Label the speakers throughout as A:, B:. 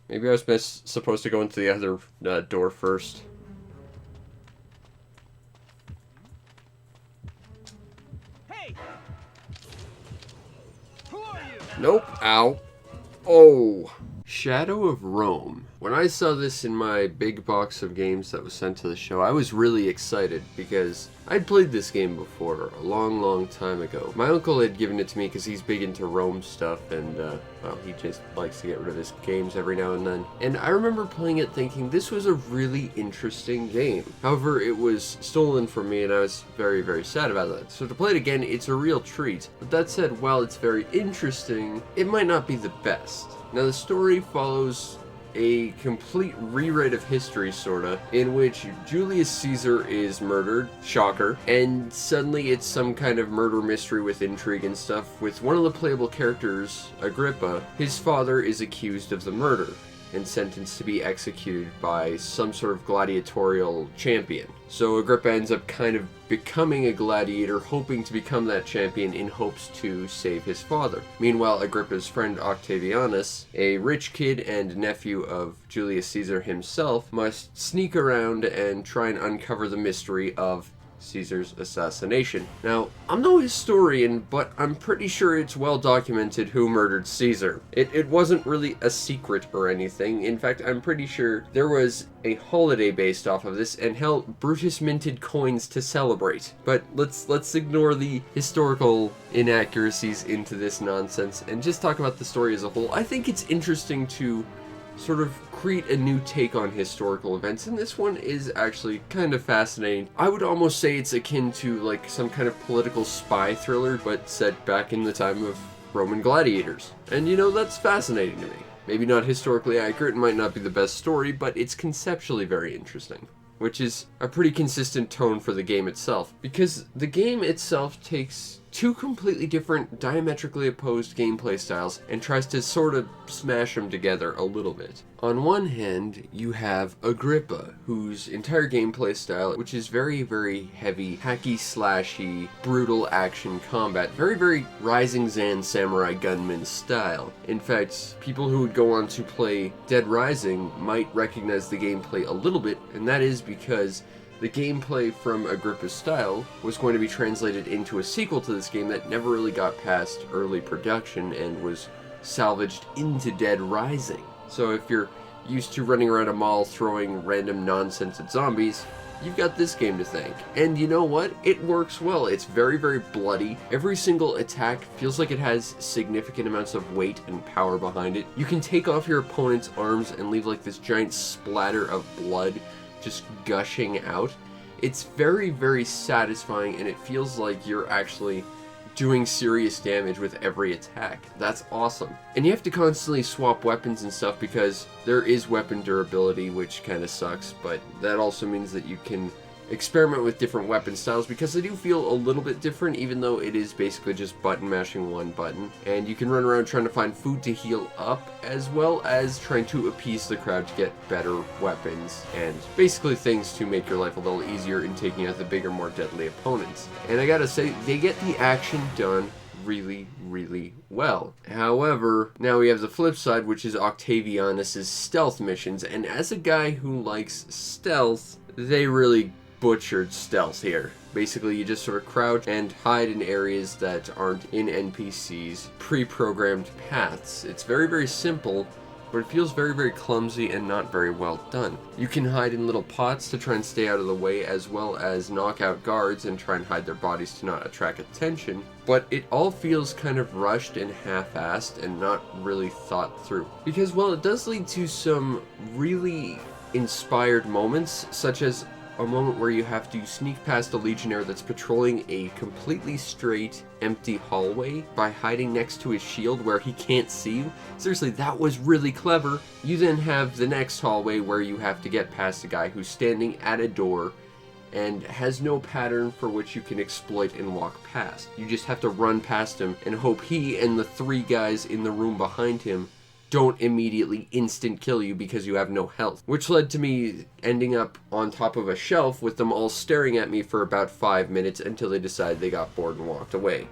A: Maybe I was supposed to go into the other door first.
B: Hey! Who are you?
A: Nope. Ow. Oh. Shadow of Rome. When I saw this in my big box of games that was sent to the show, I was really excited because I'd played this game before a long time ago. My uncle had given it to me because he's big into Rome stuff, and well, he just likes to get rid of his games every now and then. And I remember playing it thinking this was a really interesting game. However, it was stolen from me and I was very sad about that. So to play it again, it's a real treat. But that said, while it's very interesting, it might not be the best. Now the story follows a complete rewrite of history, sorta, in which Julius Caesar is murdered, shocker, and suddenly it's some kind of murder mystery with intrigue and stuff. With one of the playable characters, Agrippa, his father is accused of the murder and sentenced to be executed by some sort of gladiatorial champion. So Agrippa ends up kind of becoming a gladiator, hoping to become that champion in hopes to save his father. Meanwhile, Agrippa's friend Octavianus, a rich kid and nephew of Julius Caesar himself, must sneak around and try and uncover the mystery of Caesar's assassination. Now, I'm no historian, but I'm pretty sure it's well documented who murdered Caesar. It wasn't really a secret or anything. In fact, I'm pretty sure there was a holiday based off of this, and hell, Brutus minted coins to celebrate. But let's ignore the historical inaccuracies into this nonsense and just talk about the story as a whole. I think it's interesting to sort of create a new take on historical events, and this one is actually kind of fascinating. I would almost say it's akin to like some kind of political spy thriller, but set back in the time of Roman gladiators. And you know, that's fascinating to me. Maybe not historically accurate, it might not be the best story, but it's conceptually very interesting, which is a pretty consistent tone for the game itself, because the game itself takes two completely different, diametrically opposed gameplay styles and tries to sort of smash them together a little bit. On one hand, you have Agrippa, whose entire gameplay style, which is very heavy, hacky slashy, brutal action combat, very Rising Zan Samurai Gunman style. In fact, people who would go on to play Dead Rising might recognize the gameplay a little bit, and that is because the gameplay from Agrippa's style was going to be translated into a sequel to this game that never really got past early production and was salvaged into Dead Rising. So if you're used to running around a mall throwing random nonsense at zombies, you've got this game to thank. And you know what? It works well. It's very bloody. Every single attack feels like it has significant amounts of weight and power behind it. You can take off your opponent's arms and leave like this giant splatter of blood just gushing out. It's very satisfying, and it feels like you're actually doing serious damage with every attack. That's awesome. And you have to constantly swap weapons and stuff because there is weapon durability, which kind of sucks, but that also means that you can experiment with different weapon styles because they do feel a little bit different, even though it is basically just button mashing one button. And you can run around trying to find food to heal up, as well as trying to appease the crowd to get better weapons and basically things to make your life a little easier in taking out the bigger, more deadly opponents. And I gotta say, they get the action done really well. However, now we have the flip side, which is Octavianus's stealth missions, and as a guy who likes stealth, they really butchered stealth here. Basically, you just sort of crouch and hide in areas that aren't in NPCs' pre-programmed paths. It's very simple, but it feels very clumsy and not very well done. You can hide in little pots to try and stay out of the way, as well as knock out guards and try and hide their bodies to not attract attention, but it all feels kind of rushed and half-assed and not really thought through. Because while it does lead to some really inspired moments, such as a moment where you have to sneak past a legionnaire that's patrolling a completely straight, empty hallway by hiding next to his shield where he can't see you. Seriously, that was really clever. You then have the next hallway where you have to get past a guy who's standing at a door and has no pattern for which you can exploit and walk past. You just have to run past him and hope he and the three guys in the room behind him don't immediately instant kill you because you have no health. Which led to me ending up on top of a shelf with them all staring at me for about 5 minutes until they decided they got bored and walked away.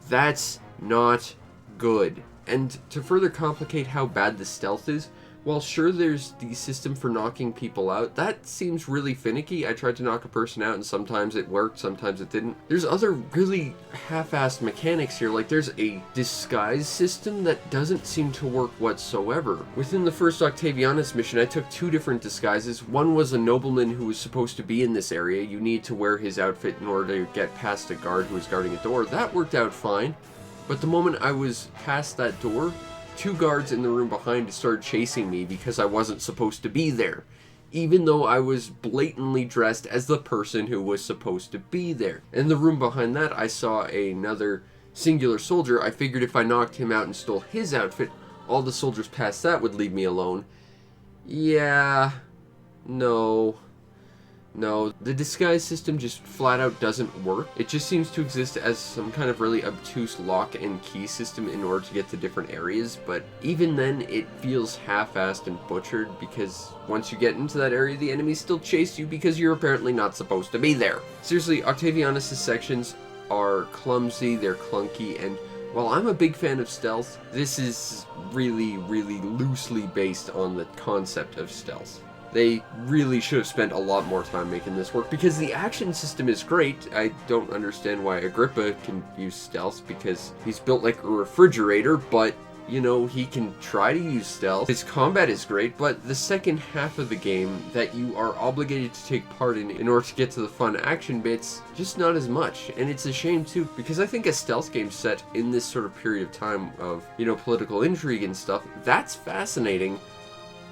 A: That's not good. And to further complicate how bad the stealth is, while sure there's the system for knocking people out, that seems really finicky. I tried to knock a person out and sometimes it worked, sometimes it didn't. There's other really half-assed mechanics here, like there's a disguise system that doesn't seem to work whatsoever. Within the first Octavianus mission, I took 2 different disguises. One was a nobleman who was supposed to be in this area. You need to wear his outfit in order to get past a guard who was guarding a door. That worked out fine, but the moment I was past that door, 2 guards in the room behind started chasing me because I wasn't supposed to be there, even though I was blatantly dressed as the person who was supposed to be there. In the room behind that, I saw another singular soldier. I figured if I knocked him out and stole his outfit, all the soldiers past that would leave me alone. Yeah, no, the disguise system just flat out doesn't work. It just seems to exist as some kind of really obtuse lock and key system in order to get to different areas, but even then it feels half-assed and butchered because once you get into that area, the enemies still chase you because you're apparently not supposed to be there. Seriously, Octavianus' sections are clumsy, they're clunky, and while I'm a big fan of stealth, this is really loosely based on the concept of stealth. They really should have spent a lot more time making this work because the action system is great. I don't understand why Agrippa can use stealth because he's built like a refrigerator, but you know, he can try to use stealth. His combat is great, but the second half of the game that you are obligated to take part in order to get to the fun action bits, just not as much. And it's a shame too, because I think a stealth game set in this sort of period of time of, you know, political intrigue and stuff, that's fascinating.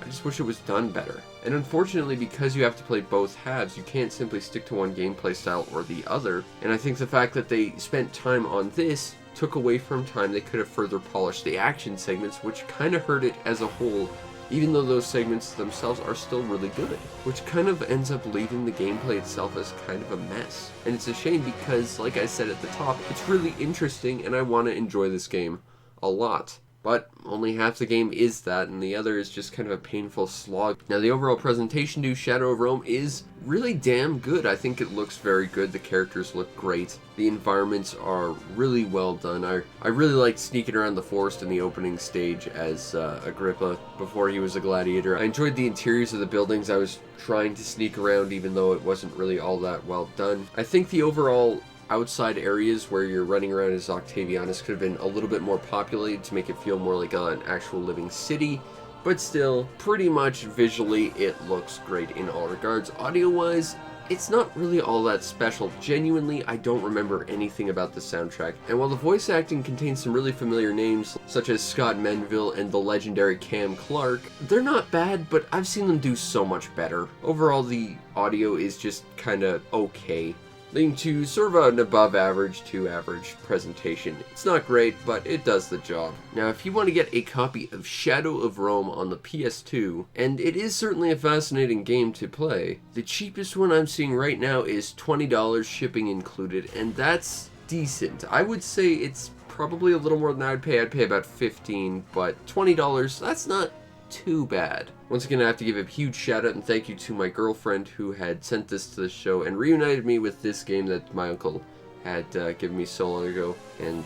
A: I just wish it was done better. And unfortunately, because you have to play both halves, you can't simply stick to one gameplay style or the other. And I think the fact that they spent time on this took away from time they could have further polished the action segments, which kind of hurt it as a whole, even though those segments themselves are still really good, which kind of ends up leaving the gameplay itself as kind of a mess. And it's a shame because, like I said at the top, it's really interesting and I want to enjoy this game a lot. But only half the game is that, and the other is just kind of a painful slog. Now, the overall presentation to Shadow of Rome is really damn good. I think it looks very good. The characters look great. The environments are really well done. I really liked sneaking around the forest in the opening stage as Agrippa before he was a gladiator. I enjoyed the interiors of the buildings. I was trying to sneak around even though it wasn't really all that well done. I think the overall outside areas where you're running around as Octavianus could have been a little bit more populated to make it feel more like an actual living city, but still, pretty much visually, it looks great in all regards. Audio-wise, it's not really all that special. Genuinely, I don't remember anything about the soundtrack, and while the voice acting contains some really familiar names, such as Scott Menville and the legendary Cam Clark, they're not bad, but I've seen them do so much better. Overall, the audio is just kinda okay, leading to sort of an above average to average presentation. It's not great, but it does the job. Now, if you want to get a copy of Shadow of Rome on the PS2, and it is certainly a fascinating game to play, the cheapest one I'm seeing right now is $20 shipping included, and that's decent. I would say it's probably a little more than I'd pay. I'd pay about $15, but $20, that's not too bad. Once again, I have to give a huge shout out and thank you to my girlfriend who had sent this to the show and reunited me with this game that my uncle had given me so long ago. And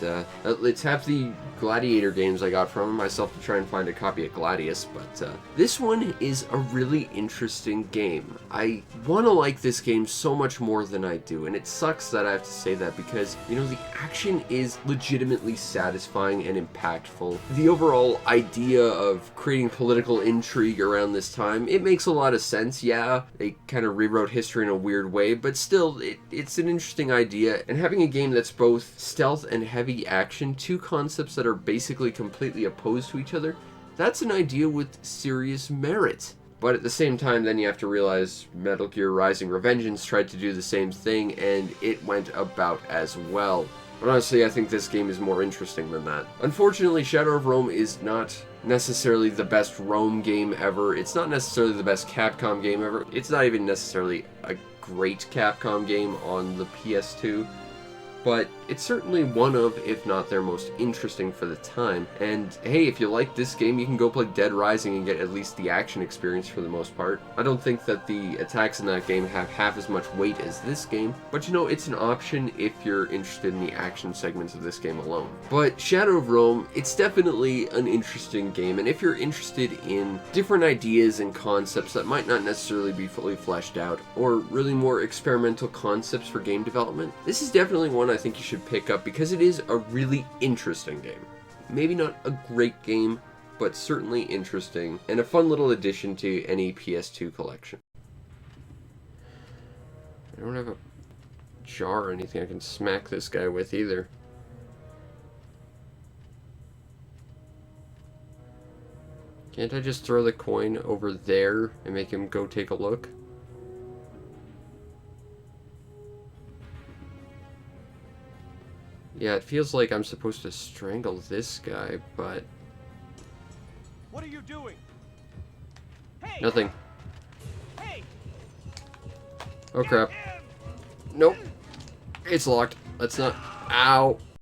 A: it's half the Gladiator games I got from him, myself to try and find a copy of Gladius, but this one is a really interesting game. I want to like this game so much more than I do, and it sucks that I have to say that because, you know, the action is legitimately satisfying and impactful. The overall idea of creating political intrigue around this time, it makes a lot of sense. Yeah, they kind of rewrote history in a weird way, but still, it's an interesting idea, and having a game that's both stealth and heavy action, two concepts that are basically completely opposed to each other, that's an idea with serious merit. But at the same time, then you have to realize Metal Gear Rising: Revengeance tried to do the same thing, and it went about as well. But honestly, I think this game is more interesting than that. Unfortunately, Shadow of Rome is not necessarily the best Rome game ever. It's not necessarily the best Capcom game ever. It's not even necessarily a great Capcom game on the PS2. But it's certainly one of, if not their most interesting for the time. And hey, if you like this game, you can go play Dead Rising and get at least the action experience for the most part. I don't think that the attacks in that game have half as much weight as this game, but you know, it's an option if you're interested in the action segments of this game alone. But Shadow of Rome, it's definitely an interesting game, and if you're interested in different ideas and concepts that might not necessarily be fully fleshed out, or really more experimental concepts for game development, this is definitely one I think you should pick up because it is a really interesting game. Maybe not a great game, but certainly interesting, and a fun little addition to any PS2 collection. I don't have a jar or anything I can smack this guy with either. Can't I just throw the coin over there and make him go take a look? Yeah, it feels like I'm supposed to strangle this guy, but...
B: What are you doing? Hey!
A: Nothing.
B: Hey!
A: Oh crap. Nope. It's locked. Let's not... Ow.